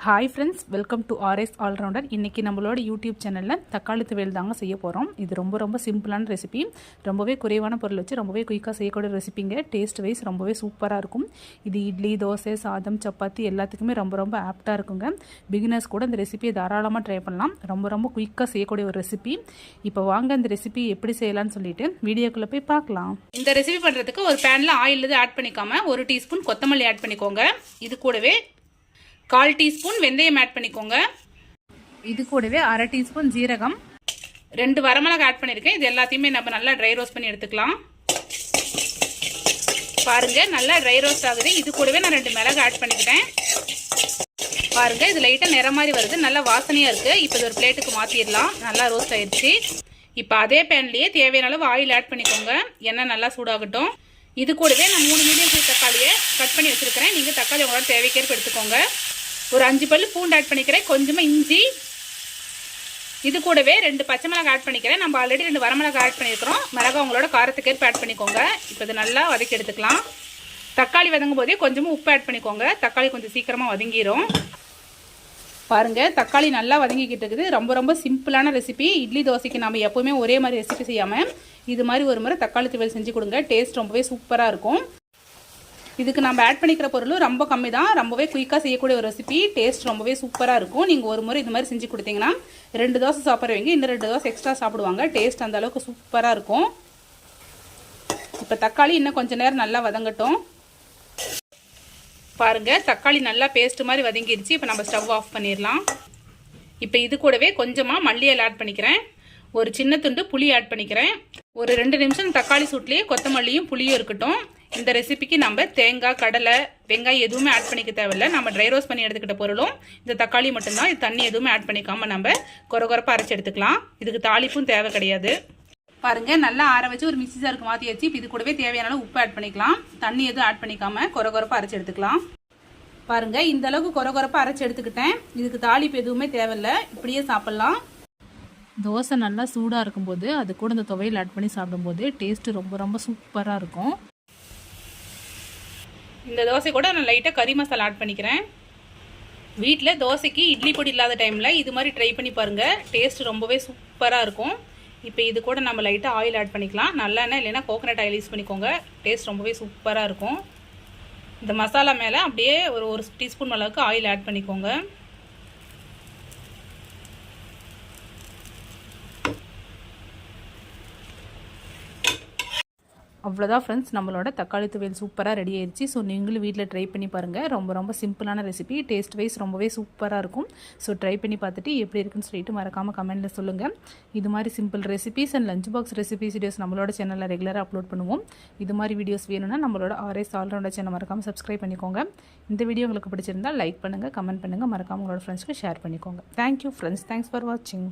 Hi friends, welcome to RS allrounder. இன்றைக்கி நம்மளோட YouTube சேனலில் தக்காளி துவையல் தாங்க செய்ய போகிறோம். இது ரொம்ப சிம்பிளான ரெசிபி. ரொம்பவே குறைவான பொருள் வச்சு ரொம்பவே குயிக்காக செய்யக்கூடிய ரெசிபிங்க. டேஸ்ட் வைஸ் ரொம்பவே சூப்பராக இருக்கும். இது இட்லி, தோசை, சாதம், சப்பாத்தி எல்லாத்துக்குமே ரொம்ப ஆப்டாக இருக்குங்க. பிகினர்ஸ் கூட இந்த ரெசிபியை தாராளமாக ட்ரை பண்ணலாம். ரொம்ப குயிக்காக செய்யக்கூடிய ஒரு ரெசிபி. இப்போ வாங்க இந்த ரெசிபி எப்படி செய்யலாம்னு சொல்லிட்டு வீடியோக்குள்ளே போய் பார்க்கலாம். இந்த ரெசிபி பண்ணுறதுக்கு ஒரு பேனில் ஆயில் ஆட் பண்ணிக்காம 1 டீஸ்பூன் கொத்தமல்லி ஆட் பண்ணிக்கோங்க. இது கூடவே 1/4 டீஸ்பூன் வெந்தயம் ஆட் பண்ணிக்கோங்க. இது கூடவே 1/2 டீஸ்பூன் ஜீரகம், 2 வரமிளகாய் ஆட் பண்ணியிருக்கேன். இது எல்லாத்தையுமே நம்ம நல்லா ட்ரை ரோஸ்ட் பண்ணி எடுத்துக்கலாம். பாருங்க, நல்லா ட்ரை ரோஸ்ட் ஆகுது. இது கூடவே நான் 2 மிளகு ஆட் பண்ணிக்கிட்டேன். பாருங்க, இது லைட்டாக நிற மாதிரி வருது, நல்லா வாசனையாக இருக்குது. இப்போ இது ஒரு பிளேட்டுக்கு மாற்றிடலாம். நல்லா ரோஸ்ட் ஆயிடுச்சு. இப்போ அதே பேன்லேயே தேவையான அளவு ஆயில் ஆட் பண்ணிக்கோங்க. எண்ணெய் நல்லா சூடாகட்டும். இது கூடவே நான் 3 மீடியம் சைஸ் தக்காளியை கட் பண்ணி வச்சுருக்கிறேன். நீங்கள் தக்காளி உங்களோட தேவைக்கேற்ப எடுத்துக்கோங்க. ஒரு 5 பல்லு பூண்டு ஆட் பண்ணிக்கிறேன். கொஞ்சமாக இஞ்சி. இது கூடவே 2 பச்சை மிளகாய் ஆட் பண்ணிக்கிறேன். நம்ம ஆல்ரெடி 2 வரமிளகாய் ஆட் பண்ணியிருக்கிறோம். மிளகாய் உங்களோட காரத்துக்கேற்ப ஆட் பண்ணிக்கோங்க. இப்போ இது நல்லா வதக்கி எடுத்துக்கலாம். தக்காளி வதங்கும் போதே கொஞ்சமாக உப்பு ஆட் பண்ணிக்கோங்க. தக்காளி கொஞ்சம் சீக்கிரமாக வதங்கிடும். பாருங்கள், தக்காளி நல்லா வதங்கிக்கிட்டு இருக்குது. ரொம்ப சிம்பிளான ரெசிபி. இட்லி, தோசைக்கு நம்ம எப்போவுமே ஒரே மாதிரி ரெசிபி செய்யாமல் இது மாதிரி ஒரு முறை தக்காளி துவையல் செஞ்சு கொடுங்க. டேஸ்ட் ரொம்பவே சூப்பராக இருக்கும். இதுக்கு நம்ம ஆட் பண்ணிக்கிற பொருளும் ரொம்ப கம்மி தான். ரொம்பவே குயிக்காக செய்யக்கூடிய ஒரு ரெசிபி. டேஸ்ட் ரொம்பவே சூப்பராக இருக்கும். நீங்கள் ஒரு முறை இது மாதிரி செஞ்சு கொடுத்தீங்கன்னா 2 தோசை சாப்பிட்றவங்க இன்னும் 2 தோசை எக்ஸ்ட்ரா சாப்பிடுவாங்க. டேஸ்ட் அந்த அளவுக்கு சூப்பராக இருக்கும். இப்போ தக்காளி இன்னும் கொஞ்சம் நேரம் நல்லா வதங்கட்டும். பாருங்கள், தக்காளி நல்லா பேஸ்ட் மாதிரி வதங்கிடுச்சு. இப்போ நம்ம ஸ்டவ் ஆஃப் பண்ணிடலாம். இப்போ இது கூடவே கொஞ்சமாக மல்லி இலை ஆட் பண்ணிக்கிறேன். ஒரு சின்ன துண்டு புளி ஆட் பண்ணிக்கிறேன். ஒரு 2 நிமிஷம் தக்காளி சூட்லேயே கொத்தமல்லியும் புளியும் இருக்கட்டும். இந்த ரெசிபிக்கு நம்ம தேங்காய், கடலை, வெங்காயம் எதுவுமே ஆட் பண்ணிக்க தேவையில்லை. நம்ம ட்ரை ரோஸ்ட் பண்ணி எடுத்துக்கிட்ட பொருளும் இந்த தக்காளி மட்டும்தான். இது தண்ணி எதுவுமே ஆட் பண்ணிக்காமல் நம்ம கொரகொரப்பாக அரைச்சி எடுத்துக்கலாம். இதுக்கு தாளிப்பும் தேவை கிடையாது. பாருங்கள், நல்லா ஆற வச்சு ஒரு மிக்ஸி ஜாருக்கு மாற்றி வச்சு இது கூடவே தேவையான அளவு உப்பு ஆட் பண்ணிக்கலாம். தண்ணி எதுவும் ஆட் பண்ணிக்காமல் கொரகொரப்பாக அரைச்சி எடுத்துக்கலாம். பாருங்கள், இந்த அளவுக்கு கொரகொரப்பாக அரைச்சி எடுத்துக்கிட்டேன். இதுக்கு தாளிப்பு எதுவுமே தேவையில்லை. இப்படியே சாப்பிட்லாம். தோசை நல்லா சூடாக இருக்கும்போது அது கூட இந்த துவையல் ஆட் பண்ணி சாப்பிடும்போது டேஸ்ட்டு ரொம்ப சூப்பராக இருக்கும். இந்த தோசை கூட நான் லைட்டாக கறி மசாலா ஆட் பண்ணிக்கிறேன். வீட்டில் தோசைக்கு இட்லி பொடி இல்லாத டைமில் இது மாதிரி ட்ரை பண்ணி பாருங்கள். டேஸ்ட் ரொம்பவே சூப்பராக இருக்கும். இப்போ இது கூட நம்ம லைட்டாக ஆயில் ஆட் பண்ணிக்கலாம். நல்லெண்ணெய் இல்லைன்னா கோகனட் ஆயில் யூஸ் பண்ணிக்கோங்க. டேஸ்ட் ரொம்பவே சூப்பராக இருக்கும். இந்த மசாலா மேலே அப்படியே ஒரு டீஸ்பூன் அளவுக்கு ஆயில் ஆட் பண்ணிக்கோங்க. அவ்வளோதான் ஃப்ரெண்ட்ஸ், நம்மளோட தக்காளி துவையல் சூப்பராக ரெடி ஆயிடுச்சு. ஸோ நீங்களும் வீட்டில் ட்ரை பண்ணி பாருங்கள். ரொம்ப சிம்பிளான ரெசிபி. டேஸ்ட் வைஸ் ரொம்பவே சூப்பராக இருக்கும். ஸோ ட்ரை பண்ணி பார்த்துட்டு எப்படி இருக்குன்னு சொல்லிட்டு மறக்காமல் கமெண்ட்டில் சொல்லுங்கள். இது மாதிரி simple recipes and lunch box recipes videos நம்மளோட சேனலில் ரெகுலராக அப்லோட் பண்ணுவோம். இது மாதிரி வீடியோஸ் வேணும்னா நம்மளோட ஆர்எஸ் ஆல்ரவுண்டர் சேனல் மறக்காமல் சப்ஸ்கிரைப் பண்ணிக்கோங்க. இந்த வீடியோ உங்களுக்கு பிடிச்சிருந்தால் லைக் பண்ணுங்கள், கமெண்ட் பண்ணுங்கள், மறக்காமல் உங்களோட ஃப்ரெண்ட்ஸ்க்கு ஷேர் பண்ணிக்கோங்க. Thank you friends. தேங்க்ஸ் ஃபார் வாட்சிங்.